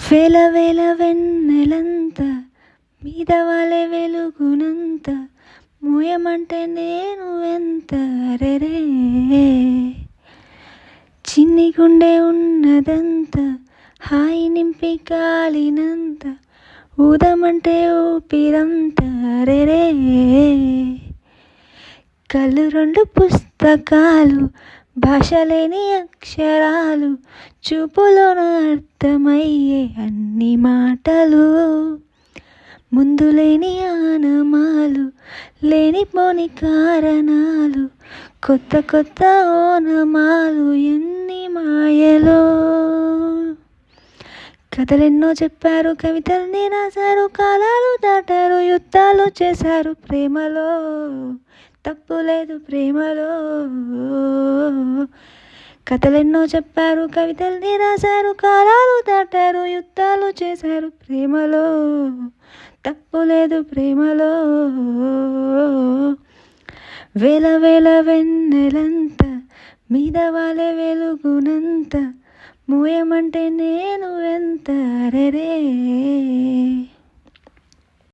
వేల వేల వెన్నెలంత మీద వాలే వెలుగునంత మోయమంటే నేను ఎంత రెరే చిన్ని గుండె ఉన్నదంత హాయి నింపి గాలినంత ఊదమంటే ఊపిరంత రెరే కళ్ళు రెండు పుస్తకాలు భాష లేని అక్షరాలు చూపులోన అర్థమయ్యే అన్ని మాటలు ముందు లేని ఆనమాలు లేనిపోని కారణాలు కొత్త కొత్త ఓనమాలు ఎన్ని మాయలో కథలెన్నో చెప్పారు కవితల్ని రాశారు కాలాలు దాటారు యుద్ధాలు చేశారు ప్రేమలో తప్పు లేదు ప్రేమలో కథలెన్నో చెప్పారు కవితల్ని రాశారు కాలాలు దాటారు యుద్ధాలు చేశారు ప్రేమలో తప్పు లేదు ప్రేమలో వేల వేల వెన్నెలంత మీద వాలే వెలుగునంత మోయమంటే నేను ఎంత రెరే